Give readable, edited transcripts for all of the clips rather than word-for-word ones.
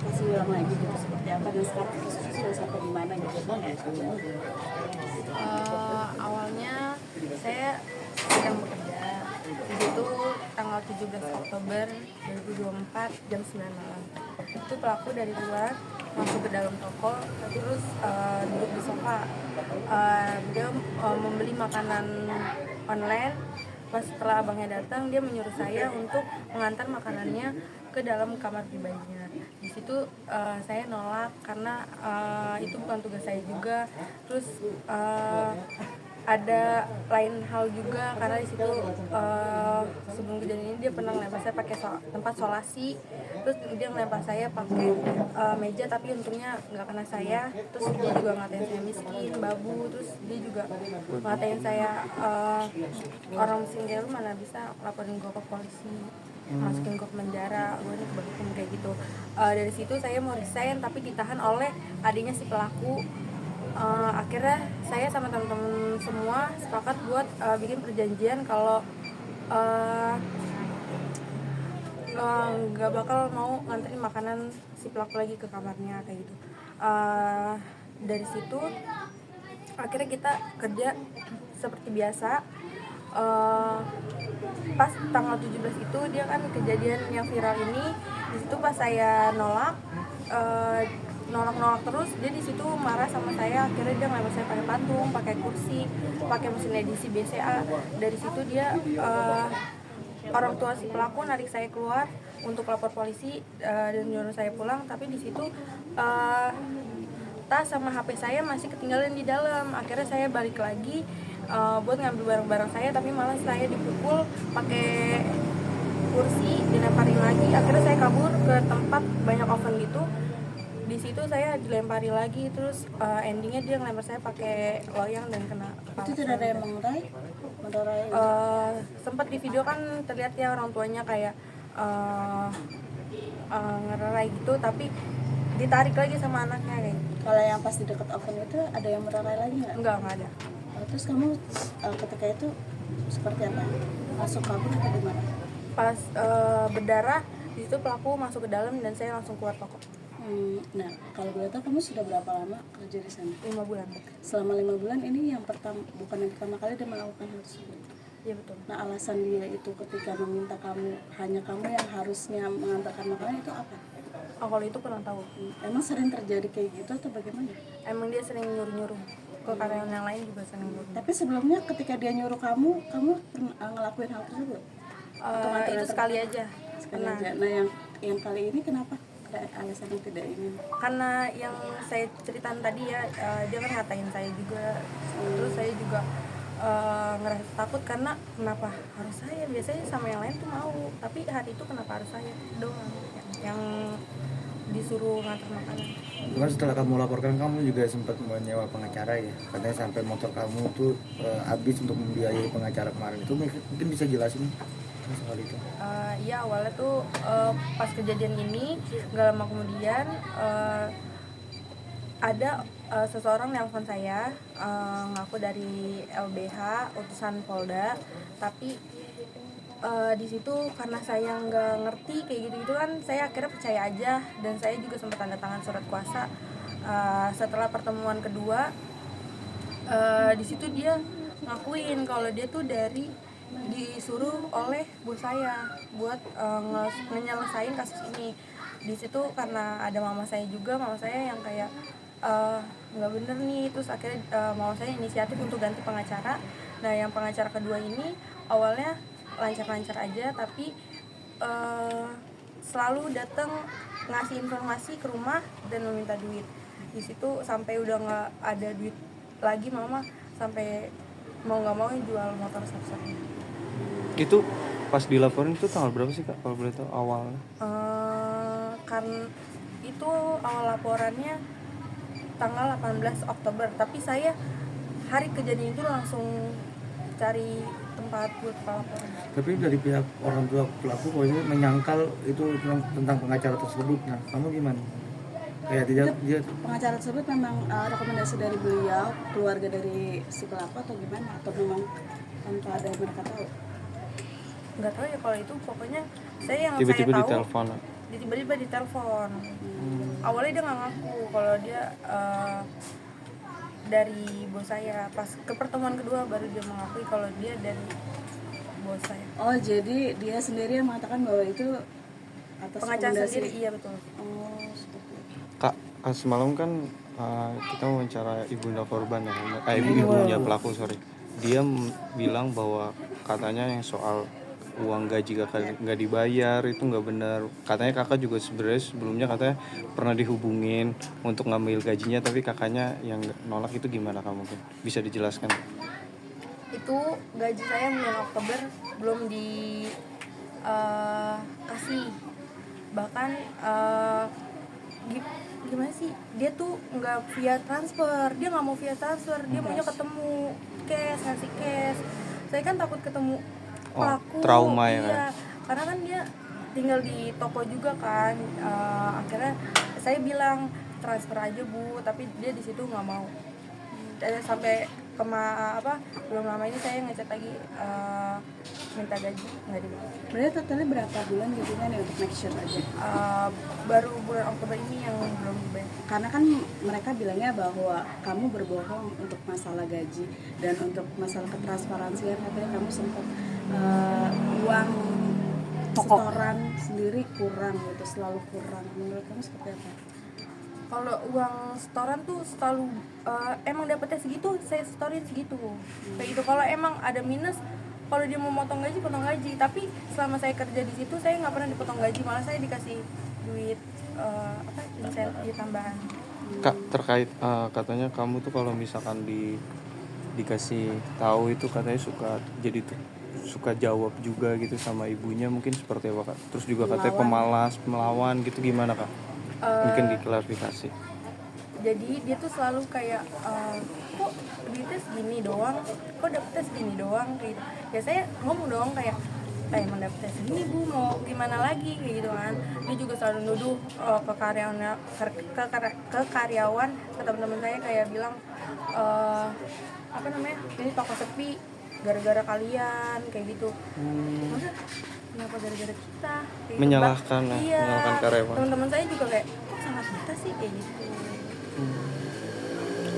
kasih ulang lagi gitu seperti apa dan sekarang prosesnya sudah sampai di mana gitu bang ya? Awalnya saya sedang bekerja di situ tanggal 17 Oktober 2024 jam 9 malam. Itu pelaku dari luar masuk ke dalam toko, terus duduk di sofa. Dia membeli makanan online. Pas setelah abangnya datang, dia menyuruh saya untuk mengantar makanannya ke dalam kamar pribadinya. Di situ saya nolak karena itu bukan tugas saya juga. Terus ada lain hal juga karena di situ sebelum kejadian ini dia pernah ngelempar saya pakai tempat solasi, terus dia ngelempar saya pakai meja tapi untungnya nggak kena saya. Terus dia juga ngatain saya miskin, babu, terus dia juga ngatain saya orang miskin kayak lu mana bisa laporin gue ke polisi, masukin gue ke penjara, gue ini kebanyakan kayak gitu. Dari situ saya mau resign tapi ditahan oleh adiknya si pelaku. Akhirnya saya sama teman-teman semua sepakat buat bikin perjanjian kalau nggak bakal mau nganterin makanan si pelaku lagi ke kamarnya kayak gitu. Dari situ akhirnya kita kerja seperti biasa. Pas tanggal 17 itu dia kan kejadian yang viral ini, di situ pas saya nolak terus, dia di situ marah sama saya. Akhirnya dia ngelempar saya pakai patung, pakai kursi, pakai mesin edisi BCA. Dari situ dia orang tua si pelaku narik saya keluar untuk lapor polisi dan nyuruh saya pulang. Tapi di situ tas sama HP saya masih ketinggalan di dalam. Akhirnya saya balik lagi buat ngambil barang-barang saya, tapi malah saya dipukul pakai kursi, dilemparin lagi. Akhirnya saya kabur ke tempat banyak oven gitu. Di situ saya dilempari lagi, terus endingnya dia ngelempar saya pakai loyang dan kena kepala. Itu tidak ada yang mengurai? Sempat di video kan terlihat ya orang tuanya kayak ngererai gitu, tapi ditarik lagi sama anaknya kayak. Kalau yang pas di dekat oven itu ada yang mererai lagi nggak? Enggak ada. Terus kamu ketika itu seperti apa? Masuk kabur atau gimana? Pas berdarah di situ pelaku masuk ke dalam dan saya langsung keluar toko. Nah, kalau boleh tahu kamu sudah berapa lama kerja di sana? 5 bulan. Selama 5 bulan ini yang bukan yang pertama kali dia melakukan hal tersebut. Iya betul. Nah, alasan dia itu ketika meminta kamu, hanya kamu yang harusnya mengantarkan makanan itu apa? Kalau itu kurang tahu. Emang sering terjadi kayak gitu atau bagaimana? Emang dia sering nyuruh-nyuruh ke karyawan yang lain juga sering nyuruh. Tapi sebelumnya ketika dia nyuruh kamu pernah ngelakuin hal tersebut? Itu sekali aja. Sekali aja. Nah, yang kali ini kenapa? Alasannya tidak ini? Karena yang saya ceritain tadi ya, dia kan ngatain saya juga. Terus saya juga ngerasa takut karena kenapa harus saya, biasanya sama yang lain tuh mau, tapi hari itu kenapa harus saya doang yang disuruh ngantar makanan. Cuman setelah kamu laporkan, kamu juga sempat menyewa pengacara ya, katanya sampai motor kamu tuh habis untuk membiayai pengacara kemarin. Itu mungkin bisa jelasin soal itu? Iya, awalnya tuh pas kejadian ini gak lama kemudian ada seseorang nelpon saya, ngaku dari LBH utusan Polda, tapi di situ karena saya nggak ngerti kayak gitu kan, saya akhirnya percaya aja dan saya juga sempat tanda tangan surat kuasa. Setelah pertemuan kedua, di situ dia ngakuin kalau dia tuh disuruh oleh bos saya buat nyelesain kasus ini. Di situ karena ada mama saya juga, mama saya yang kayak nggak bener nih, terus akhirnya mama saya inisiatif untuk ganti pengacara. Nah, yang pengacara kedua ini awalnya lancar-lancar aja, tapi selalu datang ngasih informasi ke rumah dan meminta duit. Di situ sampai udah nggak ada duit lagi, mama sampai mau nggak mau jual motor satu-satunya. Itu pas dilaporin itu tanggal berapa sih Kak, kalau boleh tahu awalnya? Kan itu awal laporannya tanggal 18 Oktober, tapi saya hari kejadian itu langsung cari tempat buat laporan. Tapi dari pihak orang tua pelaku pokoknya menyangkal itu tentang pengacara tersebut. Nah, kamu gimana? Kayak dia pengacara tersebut memang rekomendasi dari beliau, keluarga dari si pelaku atau gimana? Atau memang tanpa ada yang mereka tahu? Nggak tahu ya kalau itu, pokoknya saya yang tiba-tiba saya tahu ditelepon. tiba-tiba ditelepon. Awalnya dia nggak ngaku kalau dia dari bos saya. Pas ke pertemuan kedua baru dia mengakui kalau dia dari bos saya. Oh, jadi dia sendiri yang mengatakan bahwa itu atas Pengacara rekomendasi. sendiri, iya betul. Oh, seperti itu. Kak, semalam kan kita wawancara ibunda korban ya, ibunya pelaku sorry. Dia bilang bahwa katanya yang soal uang gaji kakak nggak dibayar itu nggak benar. Katanya kakak juga sebenarnya sebelumnya katanya pernah dihubungin untuk ngambil gajinya, tapi kakaknya yang nolak. Itu gimana kak, mungkin bisa dijelaskan? Itu gaji saya bulan Oktober belum kasih. Bahkan gimana sih, dia tuh nggak via transfer, dia nggak mau via transfer, dia maunya ketemu cash, ngasih cash. Saya kan takut ketemu pelaku, trauma ya iya, karena kan dia tinggal di toko juga kan. Akhirnya saya bilang transfer aja Bu, tapi dia di situ nggak mau. Sampai belum lama ini saya ngechat lagi minta gaji, nggak dibayar. Berarti totalnya berapa bulan gajinya nih untuk make sure aja? Baru bulan Oktober ini yang belum dibayar. Karena kan mereka bilangnya bahwa kamu berbohong untuk masalah gaji dan untuk masalah ketransparansian, katanya kamu sempat uang setoran sendiri kurang gitu, selalu kurang. Menurut kamu seperti apa? Kalau uang setoran tuh selalu emang dapetnya segitu, saya setorin segitu. Kayak gitu. Kalau emang ada minus, kalau dia mau potong gaji. Tapi selama saya kerja di situ saya nggak pernah dipotong gaji, malah saya dikasih duit insentif tambahan. Kak, terkait katanya kamu tuh kalau misalkan dikasih tahu itu katanya suka jawab juga gitu sama ibunya, mungkin seperti apa kak? Terus juga katanya pemalas, melawan gitu, gimana kak? Mungkin diklarifikasi. Jadi dia tuh selalu kayak kok duitnya segini doang, kok dapetnya segini doang gitu. Ya saya ngomong doang kayak emang dapetnya segini Bu, mau gimana lagi kayak gitu kan. Dia juga selalu nuduh ke karyawan, ke teman-teman saya kayak bilang ini toko sepi gara-gara kalian kayak gitu. Masa kenapa gara-gara kita kayak Menyalahkan gitu. lah, Iya, menyalahkan karyawan. teman-teman saya juga kayak kok salah kita sih kayak gitu.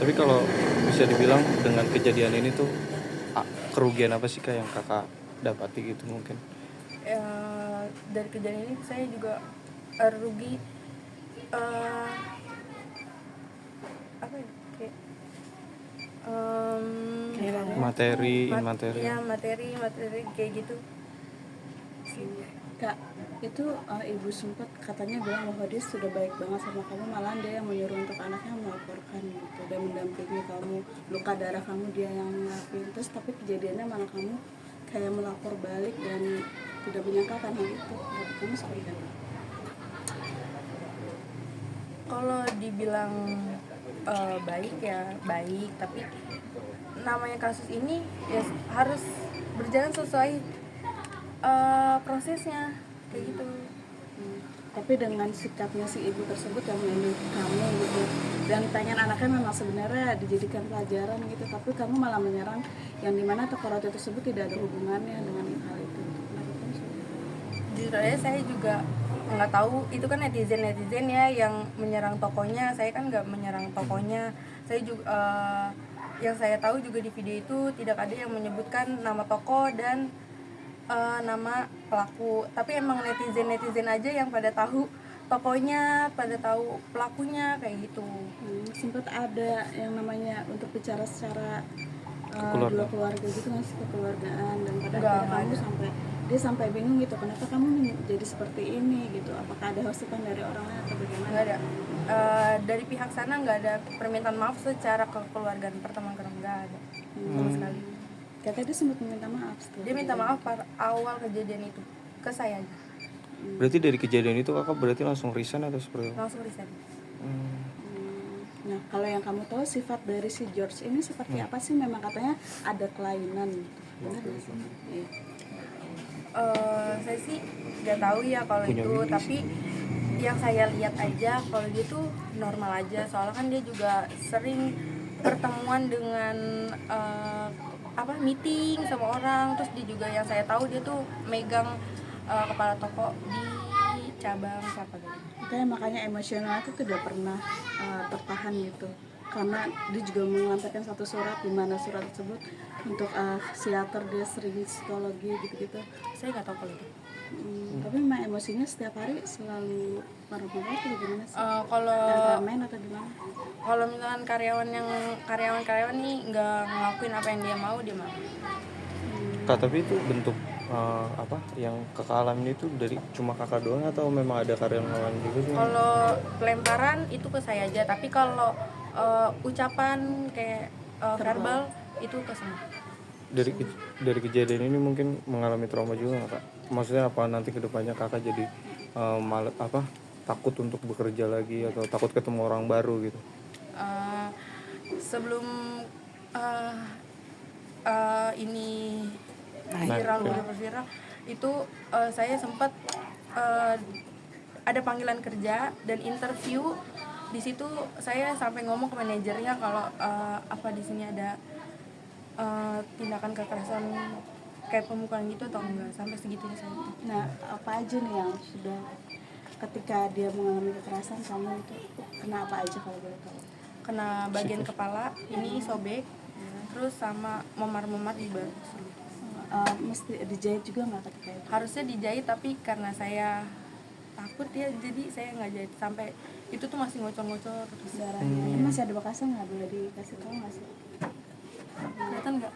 Tapi kalau bisa dibilang dengan kejadian ini tuh kerugian apa sih kak yang kakak dapati gitu mungkin? Dari kejadian ini saya juga rugi Materi ya materi kayak gitu. Kak, itu ibu sempat katanya bilang bahwa dia sudah baik banget sama kamu, malah dia yang menyuruh untuk anaknya melaporkan gitu dan mendampingi kamu, luka darah kamu dia yang ngelakuin. Terus tapi kejadiannya malah kamu kayak melapor balik dan tidak menyangkakan hal itu. Menurut kamu seperti apa? Kalau dibilang baik ya baik, tapi namanya kasus ini ya harus berjalan sesuai prosesnya kayak gitu. Tapi dengan sikapnya si ibu tersebut yang memilih kamu gitu dan pengen anaknya memang sebenarnya dijadikan pelajaran gitu, tapi kamu malah menyerang yang dimana toko roti tersebut tidak ada hubungannya dengan hal itu. Jujur aja saya juga nggak tahu, itu kan netizen ya yang menyerang tokonya. Saya kan nggak menyerang tokonya. Saya juga yang saya tahu juga di video itu tidak ada yang menyebutkan nama toko dan nama pelaku, tapi emang netizen aja yang pada tahu tokonya, pada tahu pelakunya kayak gitu. Sempat ada yang namanya untuk bicara secara Keluarga. dua keluarga gitu, ngasih kekeluargaan, dan pada Nggak akhirnya ada. dia sampai bingung gitu, kenapa kamu jadi seperti ini gitu, apakah ada hasutan dari orang lain atau bagaimana? Nggak ada. Dari pihak sana nggak ada permintaan maaf secara kekeluargaan, pertemuan nggak ada sama sekali. Katanya dia sempat meminta maaf. Dia minta maaf pada awal kejadian itu ke saya aja, Berarti dari kejadian itu kakak berarti langsung resign atau seperti apa? langsung resign. Nah, kalau yang kamu tahu sifat dari si George ini seperti apa sih? Memang katanya ada kelainan gitu. Benar nggak sih? Iya. Saya sih nggak tahu ya kalau itu, tapi yang saya lihat aja kalau dia tuh normal aja. Soalnya kan dia juga sering pertemuan dengan meeting sama orang. Terus dia juga yang saya tahu dia tuh megang kepala toko di cabang siapa gitu. Makanya emosional itu tidak pernah tertahan gitu, karena dia juga menyampaikan satu surat di mana surat tersebut untuk psikiater, dia sering psikologi gitu-gitu. Saya nggak tahu kalau itu. Tapi memang emosinya setiap hari selalu marah-marah atau gimana sih? Kalau Temperamen atau gimana? kalau misalkan karyawan nih nggak ngelakuin apa yang dia mau, dia marah. Kak, tapi itu bentuk apa yang kakak alami itu dari cuma kakak doang atau memang ada karyawan lain juga sih? Kalau pelemparan itu ke saya aja, tapi kalau ucapan kayak verbal itu ke semua. Dari kejadian ini mungkin mengalami trauma juga nggak, Kak? Maksudnya apa nanti kedepannya kakak jadi takut untuk bekerja lagi atau takut ketemu orang baru gitu? Sebelum ini viral itu saya sempat ada panggilan kerja dan interview. Di situ saya sampai ngomong ke manajernya kalau apa di sini ada tindakan kekerasan kayak pemukulan gitu atau enggak, sampai segitunya saya. Nah, apa aja nih yang sudah ketika dia mengalami kekerasan kamu itu kena apa aja kalau boleh tahu? Kena bagian kepala ini sobek, terus sama memar-memar di bahu. Mesti dijahit juga nggak ketika itu? Harusnya dijahit, tapi karena saya takut ya, jadi saya nggak jahit. Sampai itu tuh masih ngocor-ngocor terus. Darahnya ini masih ada bekasnya, nggak boleh dikasih tahu nggak sih? Kelihatan nggak?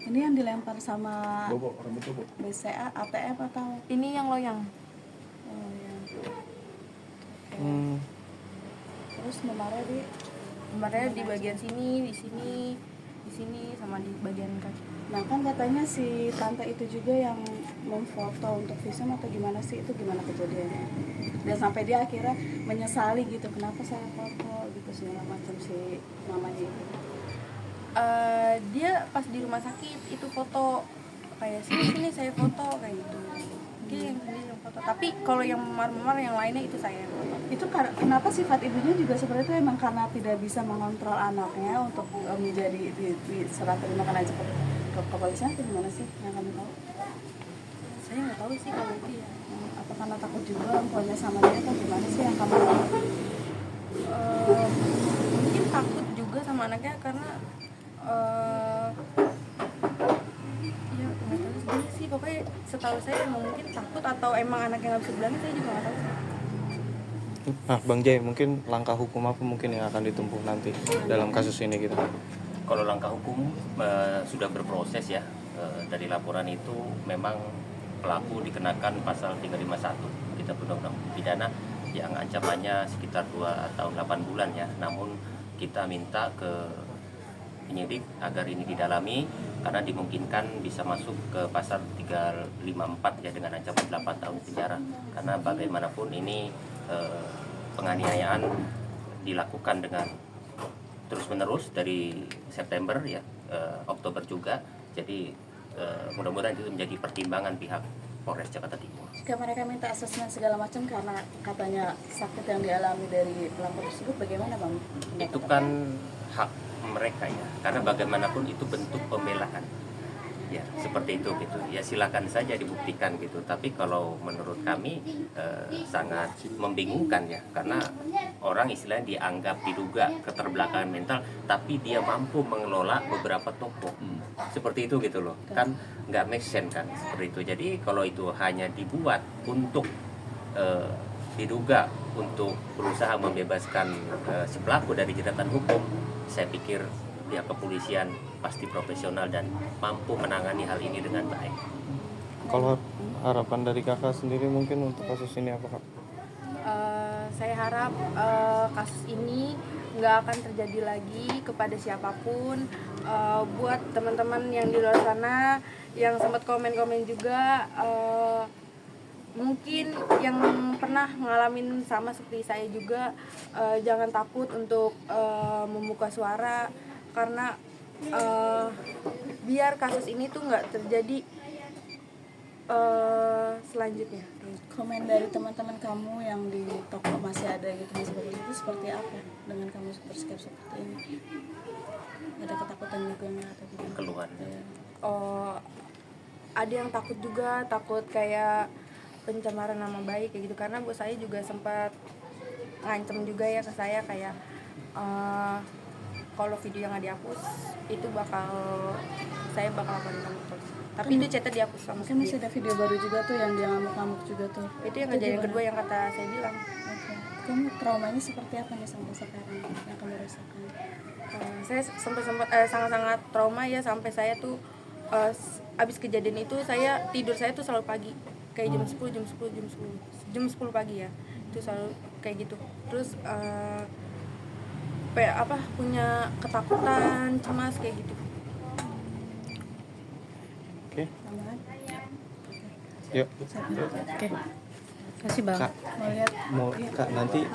Ini yang dilempar sama BCA, ATM atau? Ini yang loyang. Oh, ya. Terus Memarnya di bagian sini, di sini, sama di bagian kaki. Nah kan katanya si tante itu juga yang memfoto untuk visum atau gimana sih, itu gimana kejadiannya? Dan sampai dia akhirnya menyesali gitu, kenapa saya foto gitu segala macam si mamanya itu. Dia pas di rumah sakit itu foto kayak sini saya foto kayak gitu. Dia yang foto. Tapi kalau yang memar-memar yang lainnya itu saya yang foto. Itu kenapa sifat ibunya juga seperti itu, emang karena tidak bisa mengontrol anaknya untuk menjadi diserah terimakan aja ke kepolisian atau gimana sih yang kamu tahu? Saya nggak tahu sih kalau itu ya. Apa karena takut juga employnya sama dia atau gimana sih yang kamu tahu? Mungkin takut juga sama anaknya karena ya nggak tahu sebenarnya sih, pokoknya setahu saya emang mungkin takut atau emang anaknya nggak bisa bilangin, saya juga nggak tahu sih. Nah, Bang Jai, mungkin langkah hukum apa mungkin yang akan ditempuh nanti dalam kasus ini gitu? Kalau langkah hukum sudah berproses ya. Dari laporan itu memang pelaku dikenakan pasal 351 Kitab Undang-Undang Pidana yang ancamannya sekitar 2 tahun 8 bulan ya. Namun kita minta ke penyidik agar ini didalami karena dimungkinkan bisa masuk ke pasal 354 ya dengan ancaman 8 tahun penjara. Karena bagaimanapun ini penganiayaan dilakukan dengan terus-menerus dari September ya, Oktober juga. Jadi mudah-mudahan itu menjadi pertimbangan pihak Polres Jakarta Timur. Jika mereka minta asesmen segala macam karena katanya sakit yang dialami dari pelaku tersebut, bagaimana Bang? Itu kan hak mereka ya, karena bagaimanapun itu bentuk pembelaan ya, seperti itu gitu ya, silakan saja dibuktikan gitu. Tapi kalau menurut kami sangat membingungkan ya, karena orang istilahnya dianggap diduga keterbelakangan mental tapi dia mampu mengelola beberapa toko seperti itu gitu loh, kan nggak make sense kan seperti itu. Jadi kalau itu hanya dibuat untuk diduga untuk berusaha membebaskan si pelaku dari jeratan hukum, saya pikir pihak kepolisian pasti profesional dan mampu menangani hal ini dengan baik. Kalau harapan dari kakak sendiri mungkin untuk kasus ini apa, Kak? Saya harap kasus ini nggak akan terjadi lagi kepada siapapun. Buat teman-teman yang di luar sana yang sempat komen-komen juga, mungkin yang pernah mengalami sama seperti saya juga, jangan takut untuk membuka suara, karena biar kasus ini tuh nggak terjadi selanjutnya. Komen dari teman-teman kamu yang di toko masih ada gitu, masih begitu, itu seperti apa dengan kamu bersikap seperti ini? Ada ketakutan juga nggak atau gimana? Keluhan. Ya. Ada yang takut juga, takut kayak pencemaran nama baik kayak gitu, karena bos saya juga sempat ngancem juga ya ke saya kayak kalau video yang nggak dihapus itu saya bakal laporin kamu ke polisi. Tapi itu chatnya dihapus sama Mungkin masih dia. ada video baru juga tuh yang dia ngamuk-ngamuk juga tuh. Itu yang kejadian gimana? kedua yang kata saya bilang. Oke. Kamu traumanya seperti apa nih sampai sekarang yang kamu rasakan? Saya sangat-sangat trauma ya, sampai saya tuh abis kejadian itu tidur saya tuh selalu pagi, kayak jam 10 pagi ya, itu selalu kayak gitu. Terus punya ketakutan, cemas kayak gitu. Oke, Tambahan? yuk Oke. Kasih Bang. Kak, Mau lihat mau Kak nanti